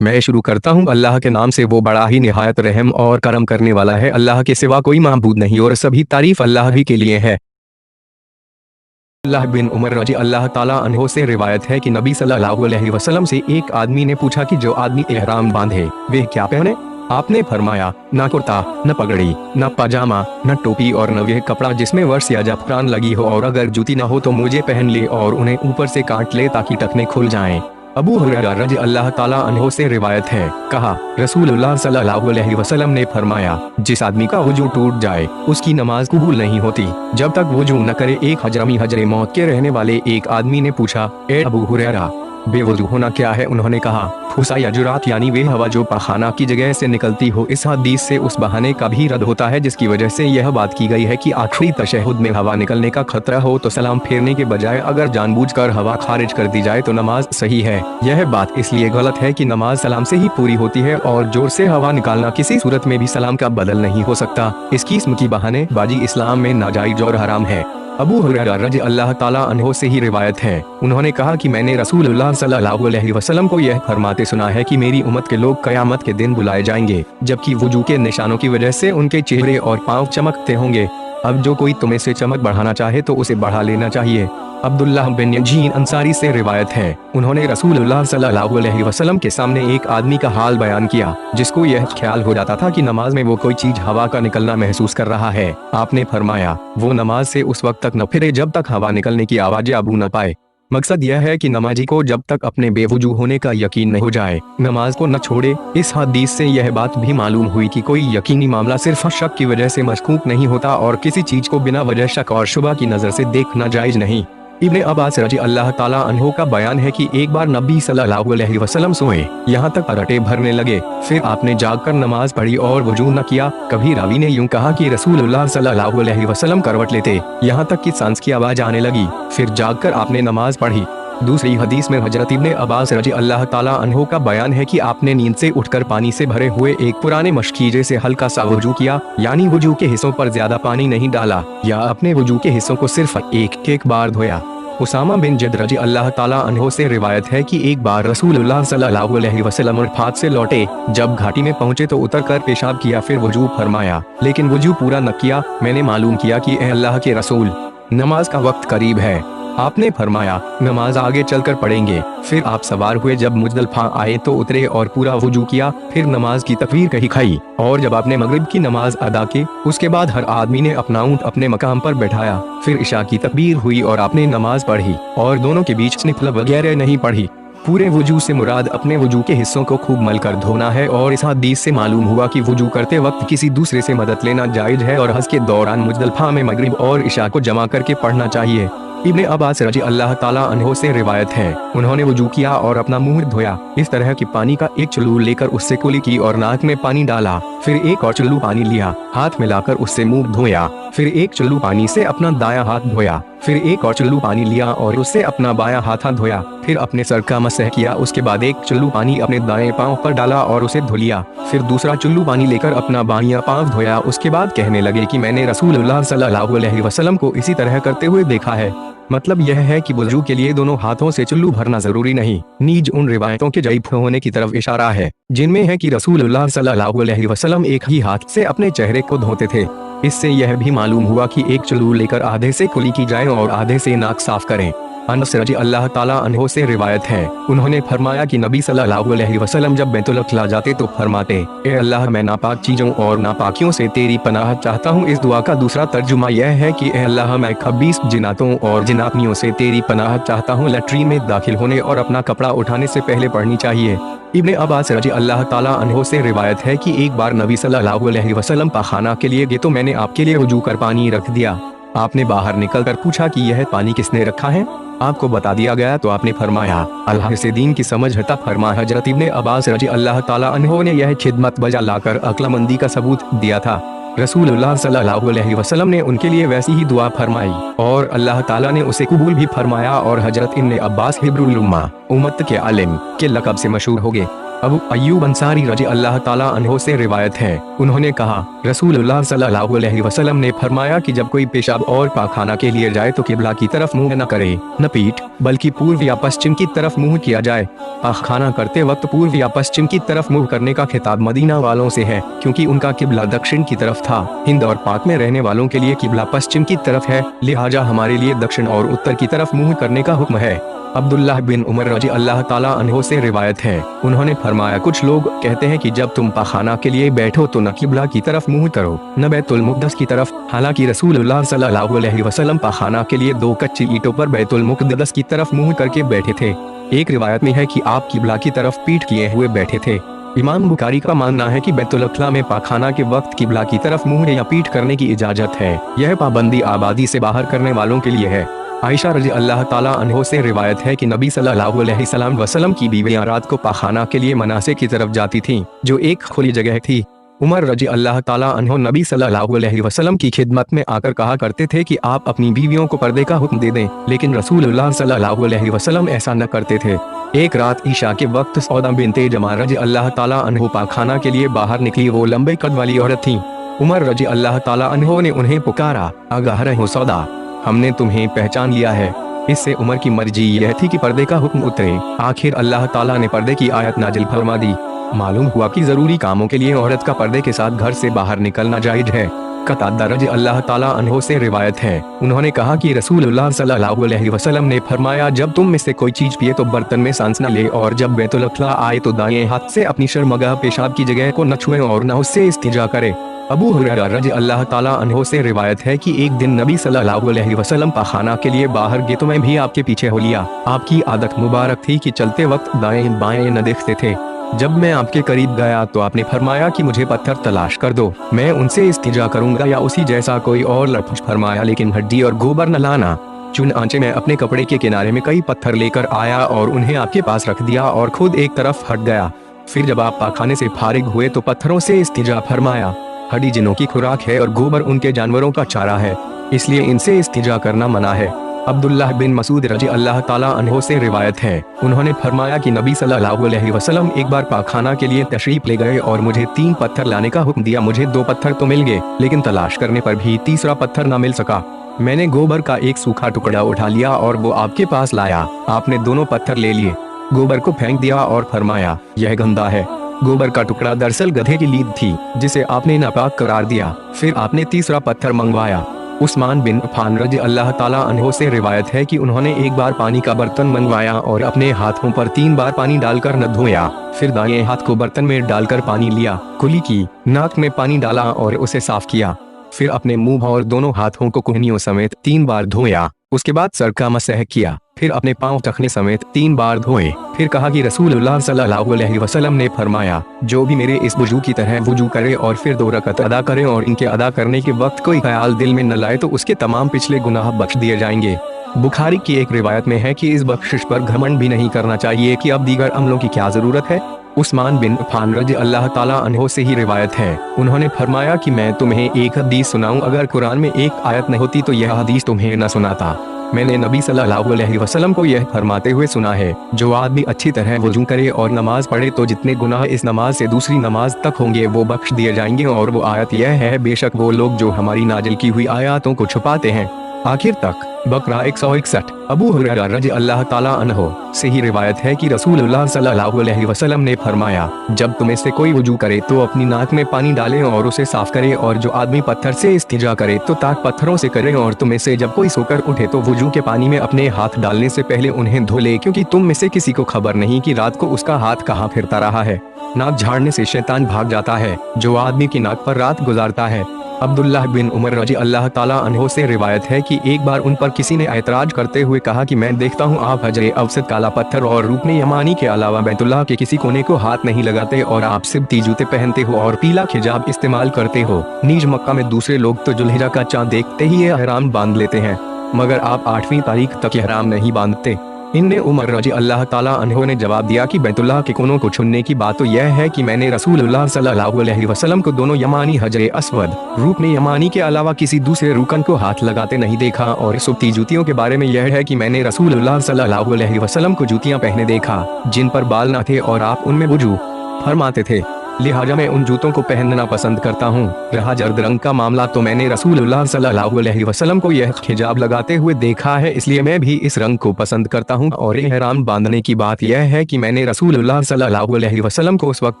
मैं शुरू करता हूँ अल्लाह के नाम से, वो बड़ा ही निहायत रहम और करम करने वाला है। अल्लाह के सिवा कोई माबूद नहीं और सभी तारीफ अल्लाह ही के लिए है। अब्दुल्लाह बिन उमर रजी अल्लाह ताला अन्हो से रिवायत है कि नबी सल्लल्लाहु अलैहि वसल्लम से एक आदमी ने पूछा कि जो आदमी इहराम बांधे वे क्या पहने। आपने फरमाया, न कुर्ता, न पगड़ी, न पाजामा, न टोपी और न वह कपड़ा जिसमें वर्ष या जफरान लगी हो, और अगर जूती न हो तो मुझे पहन ले और उन्हें ऊपर से काट ले ताकि टखने खुल जाएं। अबू हुरैरा रज़ी अल्लाह ताला अन्हो से रिवायत है, कहा रसूलुल्लाह सल्लल्लाहु अलैहि वसल्लम ने फरमाया, जिस आदमी का वजू टूट जाए उसकी नमाज कबूल नहीं होती जब तक वजू न करे। एक हजरमी हजरे मौत के रहने वाले एक आदमी ने पूछा, ए अबू हुरैरा, बेवजू होना क्या है? उन्होंने कहा, फुसा या जुरात यानी वे हवा जो पखाना की जगह से निकलती हो। इस हदीस से उस बहाने का भी रद्द होता है जिसकी वजह से यह बात की गई है कि आखिरी तशहुद में हवा निकलने का खतरा हो तो सलाम फेरने के बजाय अगर जानबूझकर हवा खारिज कर दी जाए तो नमाज सही है। यह बात इसलिए गलत है कि नमाज सलाम से ही पूरी होती है और जोर से हवा निकालना किसी सूरत में भी सलाम का बदल नहीं हो सकता। इस किस्म की बहाने बाजी इस्लाम में नाजायज और हराम है। अबू हुरैरा रज़ी अल्लाह ताला अन्हो से ही रिवायत है, उन्होंने कहा कि मैंने रसूलुल्लाह सल्लल्लाहु अलैहि वसल्लम को यह फरमाते सुना है कि मेरी उम्मत के लोग क़यामत के दिन बुलाए जाएंगे जबकि वजू के निशानों की वजह से उनके चेहरे और पांव चमकते होंगे। अब जो कोई तुम्हें से चमक बढ़ाना चाहे तो उसे बढ़ा लेना चाहिए। अब्दुल्लाह बिन यजीन अंसारी से रिवायत है, उन्होंने रसूलुल्लाह सल्लल्लाहु अलैहि वसल्लम के सामने एक आदमी का हाल बयान किया जिसको यह ख्याल हो जाता था कि नमाज में वो कोई चीज हवा का निकलना महसूस कर रहा है। आपने फरमाया, वो नमाज से उस वक्त तक न फिरे जब तक हवा निकलने की आवाज़ आबू न पाए। मकसद यह है कि नमाजी को जब तक अपने बेवजू होने का यकीन नहीं हो जाए नमाज को न छोड़े। इस हदीस से यह बात भी मालूम हुई कि कोई यकीनी मामला सिर्फ शक की वजह से मशकूक नहीं होता और किसी चीज को बिना वजह शक और शुबा की नजर से देखना जायज नहीं। इब्ने अब्बास रज़ी अल्लाह ताला अन्हो का बयान है कि एक बार नबी सल्लल्लाहु अलैहि वसल्लम सोए, यहाँ तक अरटे भरने लगे, फिर आपने जागकर नमाज पढ़ी और वजू न किया। कभी रावी ने यूं कहा कि रसूलुल्लाह सल्लल्लाहु अलैहि वसल्लम करवट लेते, यहाँ तक कि सांस की आवाज आने लगी, फिर जागकर आपने नमाज पढ़ी। दूसरी हदीस में हजरत इब्ने अब्बास रज़ी अल्लाह ताला अन्हो का बयान है कि आपने नींद से उठकर पानी से भरे हुए एक पुराने मशकीजे से हल्का सा वजू किया, यानी वजू के हिस्सों पर ज्यादा पानी नहीं डाला या अपने वजू के हिस्सों को सिर्फ एक बार धोया। उसामा बिन जद रज़ी अल्लाह ताला अन्हो से रिवायत है कि एक बार रसूलुल्लाह सल्लल्लाहु अलैहि वसल्लम अरफात से लौटे, जब घाटी में पहुंचे तो उतरकर पेशाब किया, फिर वजू फरमाया, लेकिन वजू पूरा न किया। मैंने मालूम किया कि ए अल्लाह के रसूल, नमाज का वक्त करीब है। आपने फरमाया, नमाज आगे चलकर पढ़ेंगे। फिर आप सवार हुए, जब मुजदलफा आए तो उतरे और पूरा वजू किया, फिर नमाज की तकबीर कही खाई और जब आपने मगरिब की नमाज अदा की उसके बाद हर आदमी ने अपना ऊंट अपने मकाम पर बैठाया। फिर इशा की तकबीर हुई और आपने नमाज पढ़ी और दोनों के बीच निफल वगैरह नहीं पढ़ी। पूरे वजू से मुराद अपने वजू के हिस्सों को खूब मलकर धोना है और इस हदीस से मालूम हुआ कि वजू करते वक्त किसी दूसरे से मदद लेना जायज है और हज के दौरान मुजदलफा में मगरिब और इशा को जमा करके पढ़ना चाहिए। इब्ने अब्बास रज़ी अल्लाह ताला अन्हो से रिवायत है, उन्होंने वजू किया और अपना मुंह धोया। इस तरह की पानी का एक चुल्लू लेकर उससे कुली की और नाक में पानी डाला, फिर एक और चुल्लू पानी लिया, हाथ मिलाकर उससे मुंह धोया, फिर एक चुल्लू पानी से अपना दायां हाथ धोया, फिर एक और चुल्लू पानी लिया और उससे अपना बायां हाथ धोया, फिर अपने सर का मसह किया। उसके बाद एक चुल्लू पानी अपने दाएं पांव पर डाला और उसे धो लिया, फिर दूसरा चुल्लू पानी लेकर अपना बायां पांव धोया। उसके बाद कहने लगे कि मैंने रसूलुल्लाह सल्लल्लाहु अलैहि वसल्लम को इसी तरह करते हुए देखा है। मतलब यह है कि वजू के लिए दोनों हाथों से चुल्लू भरना जरूरी नहीं। नीज उन रिवायतों के जईफ होने की तरफ इशारा है जिनमें है कि रसूलुल्लाह सल्लल्लाहु अलैहि वसल्लम एक ही हाथ से अपने चेहरे को धोते थे। इससे यह भी मालूम हुआ कि एक चुल्लू लेकर आधे से कुली की जाए और आधे से नाक साफ करें। अनस रज़ी अल्लाह ताला अन्हो से रिवायत है, उन्होंने फरमाया कि नबी सल्लल्लाहु अलैहि वसल्लम जब बैतुल खला जाते तो फरमाते, ए अल्लाह, मैं नापाक चीजों और नापाकियों से तेरी पनाह चाहता हूँ। इस दुआ का दूसरा तर्जुमा यह है कि ए अल्लाह, मैं खबीस जिनातों और जिनातनियों से तेरी पनाह चाहता हूँ। लैट्रीन में दाखिल होने और अपना कपड़ा उठाने से पहले पढ़नी चाहिए। इब्ने अब्बास रज़ी अल्लाह ताला अन्हो से रिवायत है कि एक बार नबी सल्लल्लाहु अलैहि वसल्लम पाखाना के लिए गए तो मैंने आपके लिए वजू कर पानी रख दिया। आपने बाहर निकलकर पूछा कि यह पानी किसने रखा है? आपको बता दिया गया तो आपने फरमाया, अल्लाह से दीन की समझ हता फरमा। हजरत इब्ने अब्बास रज़ी अल्लाह ताला अन्हो ने यह खिदमत बजा लाकर अक्लमंदी का सबूत दिया था। रसूलुल्लाह सल्लल्लाहु अलैहि वसल्लम ने उनके लिए वैसी ही दुआ फरमाई और अल्लाह ताला ने उसे कबूल भी फरमाया और हजरत इब्ने अब्बास हिब्रुल उम्मा, उम्मत के आलिम के लक़ब से मशहूर हो गए। अबू अय्यूब अंसारी रजी अल्लाह ताला अन्हो से रिवायत है, उन्होंने कहा रसूलुल्लाह सल्लल्लाहु अलैहि वसल्लम ने फरमाया कि जब कोई पेशाब और पाखाना के लिए जाए तो किबला की तरफ मुंह न करे, न पीठ, बल्कि पूर्व या पश्चिम की तरफ मुंह किया जाए। पाखाना करते वक्त पूर्व या पश्चिम की तरफ मुंह करने का खिताब मदीना वालों से है, क्योंकि उनका किबला दक्षिण की तरफ था। हिंद और पाक में रहने वालों के लिए किबला पश्चिम की तरफ है, लिहाजा हमारे लिए दक्षिण और उत्तर की तरफ मुंह करने का हुक्म है। अब्दुल्लाह बिन उमर रजी अल्लाह ताला अन्हो से रिवायत है, उन्होंने फरमाया कुछ लोग कहते हैं कि जब तुम पाखाना के लिए बैठो तो न किबला की तरफ मुंह करो, न बैतुल मुक़द्दस की तरफ। हालांकि रसूलुल्लाह सल्लल्लाहु अलैहि वसल्लम पाखाना के लिए 2 कच्ची ईंटों पर बैतुल मुक़द्दस की तरफ मुंह करके बैठे थे। एक रिवायत में है कि आप किबला की तरफ पीठ किए हुए बैठे थे। इमाम बुखारी का मानना है कि बैतुल खला में पाखाना के वक्त किबला की तरफ मुंह या पीठ करने की इजाजत है। यह पाबंदी आबादी से बाहर करने वालों के लिए है। आयशा रजी अल्लाह ताला अन्हो से रिवायत है कि नबी सल्लल्लाहु अलैहि वसल्लम की बीवियां रात को पाखाना के लिए मनासे की तरफ जाती थीं, जो एक खुली जगह थी। उमर रजी अल्लाह ताला अन्हो नबी सल्लल्लाहु अलैहि वसल्लम की खिदमत में आकर कहा करते थे कि आप अपनी बीवियों को पर्दे का हुक्म दे दें, लेकिन रसूलुल्लाह सल्लल्लाहु अलैहि वसल्लम ऐसा न करते थे। एक रात ईशा के वक्त सौदा बिनते जमा रजी अल्लाह ताला अन्हो पाखाना के लिए बाहर निकली। वो लंबे कद वाली औरत थी। उमर रजी अल्लाह ताला अन्हो ने उन्हें पुकारा, आगाह रहो सौदा, हमने तुम्हें पहचान लिया है। इससे उमर की मर्जी यह थी कि पर्दे का हुक्म उतरे। आखिर अल्लाह ताला ने पर्दे की आयत नाजिल फरमा दी। मालूम हुआ कि जरूरी कामों के लिए औरत का पर्दे के साथ घर से बाहर निकलना जायज है। कतादा रज़ी अल्लाह ताला अन्हो से रिवायत है, उन्होंने कहा कि रसूलुल्लाह सल्लल्लाहु अलैहि वसल्लम ने फरमाया जब तुम में से कोई चीज पिए तो बर्तन में सांस न ले, और जब बैतुल खला आए तो दाएं हाथ से अपनी शर्मगाह पेशाब की जगह को न छुए और न उससे इस्तिंजा करे। अबू हुरैरा रज़ी अल्लाह ताला अन्हो से रिवायत है कि एक दिन नबी सल्लल्लाहु अलैहि वसल्लम पाखाना के लिए बाहर गए तो मैं भी आपके पीछे हो लिया। आपकी आदत मुबारक थी कि चलते वक्त दाएं बाएं न देखते थे। जब मैं आपके करीब गया तो आपने फरमाया कि मुझे पत्थर तलाश कर दो, मैं उनसे इस्तिंजा करूंगा या उसी जैसा कोई और लफ्ज़ फरमाया, लेकिन हड्डी और गोबर न लाना। चुनांचे मैं अपने कपड़े के किनारे में कई पत्थर लेकर आया और उन्हें आपके पास रख दिया और खुद एक तरफ हट गया। फिर जब आप पाखाने से फारिग हुए तो पत्थरों से इस्तिंजा फरमाया। हड्डी जिनों की खुराक है और गोबर उनके जानवरों का चारा है, इसलिए इनसे इस्तिंजा करना मना है। अब्दुल्लाह बिन मसूद रज़ी अल्लाह ताला अन्हो से रिवायत है, उन्होंने फरमाया कि नबी सल्लल्लाहु अलैहि वसल्लम एक बार पाखाना के लिए तशरीफ ले गए और मुझे 3 पत्थर लाने का हुक्म दिया। मुझे 2 पत्थर तो मिल गए, लेकिन तलाश करने पर भी तीसरा पत्थर न मिल सका। मैंने गोबर का एक सूखा टुकड़ा उठा लिया और वो आपके पास लाया। आपने दोनों पत्थर ले लिए, गोबर को फेंक दिया और फरमाया यह गंदा है। गोबर का टुकड़ा दरअसल गधे की लीद थी, जिसे आपने नापाक करार दिया। फिर आपने तीसरा पत्थर मंगवाया। उस्मान बिन अफ़्फ़ान रज़ी अल्लाह ताला अन्हो से रिवायत है कि उन्होंने एक बार पानी का बर्तन मंगवाया और अपने हाथों पर 3 बार पानी डालकर न धोया। फिर दाएं हाथ को बर्तन में डालकर पानी लिया, कुली की, नाक में पानी डाला और उसे साफ किया। फिर अपने मुंह और दोनों हाथों को कोहनियों समेत 3 बार धोया। उसके बाद सर का मसह किया। फिर अपने पांव टखने समेत 3 बार धोए। फिर कहा कि रसूलुल्लाह सल्लल्लाहु अलैहि वसल्लम ने फरमाया जो भी मेरे इस वुजू की तरह वुजू करे और फिर 2 रकअत अदा करे और इनके अदा करने के वक्त कोई ख्याल दिल में न लाए तो उसके तमाम पिछले गुनाह बख्श दिए जाएंगे। बुखारी की एक रिवायत में है कि इस बख्शिश पर घमंड भी नहीं करना चाहिए कि अब दीगर अमलों की क्या जरूरत है। उस्मान बिन अफ़्फ़ान रज़ी अल्लाह ताला अन्हो से ही रिवायत है, उन्होंने फरमाया कि मैं तुम्हें एक हदीस सुनाऊं, अगर कुरान में एक आयत न होती तो यह हदीस तुम्हें न सुनाता। मैंने नबी सल्लल्लाहु अलैहि वसल्लम को यह फरमाते हुए सुना है, जो आदमी अच्छी तरह वुजू करे और नमाज पढ़े तो जितने गुनाह इस नमाज से दूसरी नमाज तक होंगे वो बख्श दिए जाएंगे। और वो आयत यह है, बेशक वो लोग जो हमारी नाजिल की हुई आयतों को छुपाते हैं। आखिर तक। बकरा 161। अबू हुरैरा रज़ी अल्लाह ताला अन्हो से ही रिवायत है कि रसूलुल्लाह सल्लल्लाहु अलैहि वसल्लम ने फरमाया जब तुम से कोई वुजू करे तो अपनी नाक में पानी डाले और उसे साफ करे, और जो आदमी पत्थर से इस्तिंजा करे तो ताक पत्थरों से करे, और तुम में से जब कोई सोकर उठे तो वुजू के पानी में अपने हाथ डालने से पहले उन्हें धो ले, क्योंकि तुम में से किसी को खबर नहीं कि रात को उसका हाथ कहाँ फिरता रहा है। नाक झाड़ने से शैतान भाग जाता है, जो आदमी की नाक पर रात गुजारता है। अब्दुल्लाह बिन उमर रज़ी अल्लाह ताला अन्हो से रिवायत है कि एक बार उन पर किसी ने ऐतराज करते हुए कहा कि मैं देखता हूँ आप हजरे अवसत, काला पत्थर और रुकने यमानी के अलावा बैतुल्लाह के किसी कोने को हाथ नहीं लगाते, और आप सिब्ती जूते पहनते हो और पीला खिजाब इस्तेमाल करते हो। नीज मक्का में दूसरे लोग तो जुल्हिजा का चांद देखते ही ये एहराम बांध लेते हैं, मगर आप 8वीं तारीख तक एहराम नहीं बांधते। इन्हें उमर रज़ी अल्लाह ताला अन्हो ने जवाब दिया कि बैतुल्लाह के कोनों को छूने की बात तो यह है कि मैंने रसूलुल्लाह सल्लल्लाहु अलैहि वसल्लम को दोनों यमानी हजरे अस्वद, रुकने यमानी के अलावा किसी दूसरे रुकन को हाथ लगाते नहीं देखा। और सुब्ती जूतियों के बारे में यह है कि मैंने रसूलुल्लाह सल्लल्लाहु अलैहि वसल्लम को जूतियां पहने देखा जिन पर बाल न थे और आप उनमें वुजू फरमाते थे, लिहाजा मैं उन जूतों को पहनना पसंद करता हूँ। रहा जर्द रंग का मामला, तो मैंने रसूलुल्लाह सल्लल्लाहु अलैहि वसल्लम को यह हिजाब लगाते हुए देखा है, इसलिए मैं भी इस रंग को पसंद करता हूँ। और इहराम बांधने की बात यह है कि मैंने रसूलुल्लाह सल्लल्लाहु अलैहि वसल्लम को उस वक्त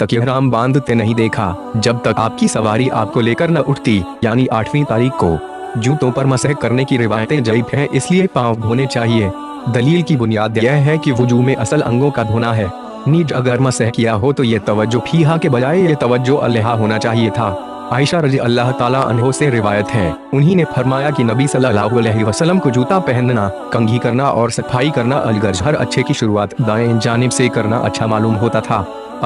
तक इहराम बांधते नहीं देखा जब तक आपकी सवारी आपको लेकर न उठती, यानी 8वीं तारीख को। जूतों पर मसह करने की रिवायतें ज़ईफ हैं, इसलिए पाँव धोने चाहिए। दलील की बुनियाद यह है कि वुजू में असल अंगों का धोना है। नीज अगर मसह किया हो तो ये तवज्जो फीहा के बजाय ये तवज्जो अलैहा होना चाहिए था। आयशा रज़ी अल्लाह ताला अन्हो से रिवायत है, उन्हीं ने फरमाया कि नबी सल्लल्लाहु अलैहि वसल्लम को जूता पहनना, कंघी करना और सफाई करना अलगर्ज हर अच्छे की शुरुआत दाएं जानिब से करना अच्छा मालूम होता था।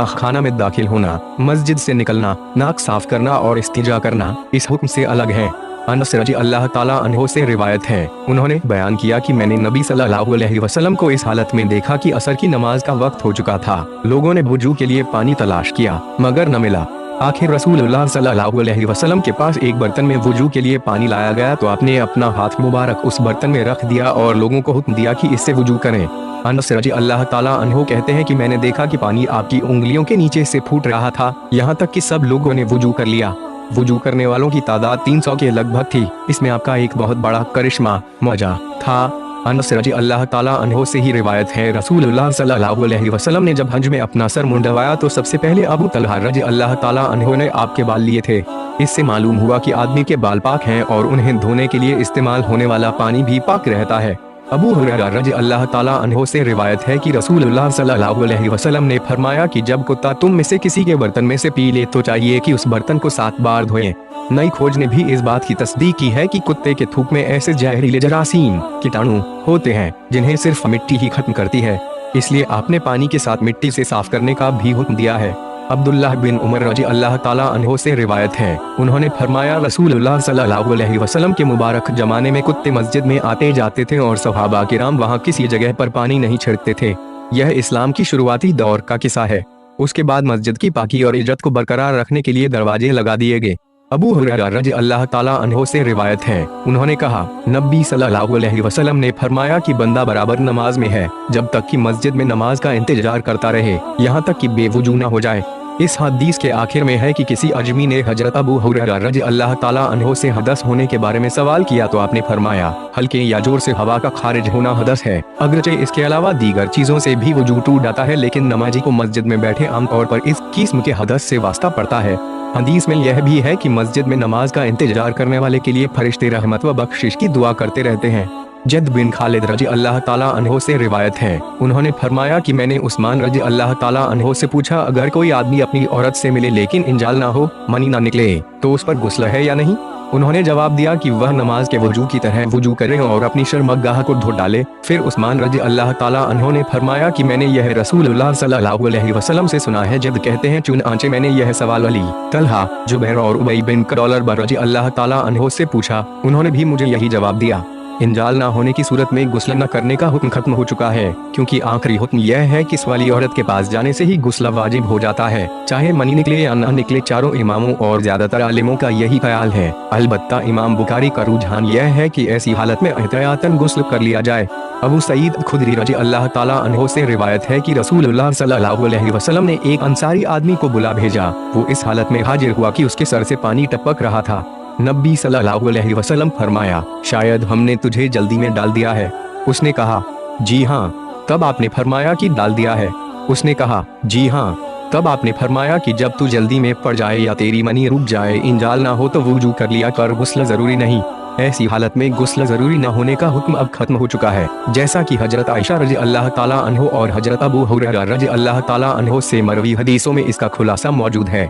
खाना में दाखिल होना, मस्जिद से निकलना, नाक साफ करना और इस्तिंजा करना इस हुक्म से अलग है। अनस रज़ी अल्लाह ताला अन्हो से रिवायत है, उन्होंने बयान किया कि मैंने नबी सल्लल्लाहु अलैहि वसल्लम को इस हालत में देखा कि असर की नमाज का वक्त हो चुका था। लोगों ने वुजू के लिए पानी तलाश किया मगर न मिला। आखिर रसूलुल्लाह सल्लल्लाहु अलैहि वसल्लम के पास एक बर्तन में वुजू के लिए पानी लाया गया तो आपने अपना हाथ मुबारक उस बर्तन में रख दिया और लोगों को हुक्म दिया कि इससे वुजू करें। अनस रज़ी अल्लाह ताला अन्हो कहते हैं कि मैंने देखा कि पानी आपकी उंगलियों के नीचे से फूट रहा था, यहाँ तक कि सब लोगों ने वुजू कर लिया। वुजू करने वालों की तादाद 300 के लगभग थी। इसमें आपका एक बहुत बड़ा करिश्मा मौजा था। अनस रज़ी अल्लाह ताला अन्हो से ही रिवायत है, रसूलुल्लाह सल्लल्लाहु अलैहि वसल्लम ने जब हज में अपना सर मुंडवाया तो सबसे पहले अबू तलहा रज़ी अल्लाह ताला अन्हो ने आपके बाल लिए थे। इससे मालूम हुआ कि आदमी के बाल पाक हैं और उन्हें धोने के लिए इस्तेमाल होने वाला पानी भी पाक रहता है। अबू हुरैरा रज़ी अल्लाह ताला अन्हो से रिवायत है कि रसूलुल्लाह सल्लल्लाहु अलैहि वसल्लम ने फरमाया कि जब कुत्ता तुम में से किसी के बर्तन में से पी ले तो चाहिए कि उस बर्तन को 7 बार धोएं। नई खोज ने भी इस बात की तस्दीक की है कि कुत्ते के थूक में ऐसे जहरीले जरासीम कीटाणु होते हैं जिन्हें सिर्फ मिट्टी ही खत्म करती है, इसलिए आपने पानी के साथ मिट्टी से साफ करने का भी हुक्म दिया है। अब्दुल्लाह बिन उमर रज़ी अल्लाह ताला अन्हो से रिवायत है, उन्होंने फरमाया रसूलुल्लाह सल्लल्लाहु अलैहि वसल्लम के मुबारक जमाने में कुत्ते मस्जिद में आते जाते थे और सहाबा किराम वहाँ किसी जगह पर पानी नहीं छिड़कते थे। यह इस्लाम की शुरुआती दौर का किस्सा है। उसके बाद मस्जिद की पाकी और इज्जत को बरकरार रखने के लिए दरवाजे लगा दिए गए। अबू हुरैरा रज़ी अल्लाह ताला अन्हो से रिवायत है, उन्होंने कहा, नबी सल्लल्लाहु अलैहि वसल्लम ने फरमाया कि बंदा बराबर नमाज में है जब तक कि मस्जिद में नमाज का इंतजार करता रहे, यहाँ तक कि बेवुजू न हो जाए। इस हदीस के आखिर में है कि किसी अजमी ने हजरत अबू हुरैरा रज़ी अल्लाह ताला अन्हो से हदस होने के बारे में सवाल किया तो आपने फरमाया, हल्के या जोर से हवा का खारिज होना हदस है। अगरचे इसके अलावा दीगर चीजों से भी वुजू टूट जाता है, लेकिन नमाजी को मस्जिद में बैठे आमतौर पर इस किस्म के हदस से वास्ता पड़ता है। हदीस में यह भी है कि मस्जिद में नमाज का इंतजार करने वाले के लिए फरिश्ते रहमत व बख्शिश की दुआ करते रहते हैं। जद बिन खालिद रज़ी अल्लाह ताला अन्हो से रिवायत है, उन्होंने फरमाया कि मैंने उस्मान रज़ी अल्लाह ताला अन्हो से पूछा, अगर कोई आदमी अपनी औरत से मिले लेकिन इंजाल ना हो, मनी ना निकले, तो उस पर गुस्ल है या नहीं? उन्होंने जवाब दिया कि वह नमाज के वजू की तरह वजू करे और अपनी शर्मगाह को धो डाले। फिर उस्मान रज़ी अल्लाह ताला अन्हो ने फरमाया कि मैंने यह रसूलुल्लाह सल्लल्लाहु अलैहि वसल्लम से सुना है। जब कहते हैं चुनांचे मैंने यह सवाल अली, तलहा, जुबैर और उबई बिन कदौलर रज़ी अल्लाह ताला अन्हो से पूछा, उन्होंने भी मुझे यही जवाब दिया। इंजाल ना होने की सूरत में गुस्ल न करने का हुक्म खत्म हो चुका है, क्योंकि आखिरी हुक्म यह है कि इस वाली औरत के पास जाने से ही गुस्ल वाजिब हो जाता है, चाहे मनी निकले या न निकले। चारों इमामों और ज्यादातर आलिमों का यही ख्याल है। अलबत्ता इमाम बुखारी का रुझान यह है कि ऐसी हालत में एहतियातन गुस्ल कर लिया जाए। अबू सईद खुदरी रज़ी अल्लाह ताला अन्हो से रिवायत है कि रसूलुल्लाह सल्लल्लाहु अलैहि वसल्लम ने एक अंसारी आदमी को बुला भेजा। वो इस हालत में हाजिर हुआ कि उसके सर से पानी टपक रहा था। नबी सल्लल्लाहु अलैहि वसल्लम फरमाया, शायद हमने तुझे जल्दी में डाल दिया है। उसने कहा, जी हाँ। तब आपने फरमाया कि डाल दिया है। उसने कहा, जी हाँ। तब आपने फरमाया कि जब तू जल्दी में पड़ जाए या तेरी मनी रुक जाए, इंजाल ना हो तो वुजू कर लिया कर, गुस्ल जरूरी नहीं। ऐसी हालत में गुस्ल जरूरी न होने का हुक्म अब खत्म हो चुका है, जैसा कि हजरत आयशा रज़ी अल्लाह ताला अन्हो और हजरत अबू हुरैरा रज़ी अल्लाह ताला अन्हो से मरवी हदीसों में इसका खुलासा मौजूद है।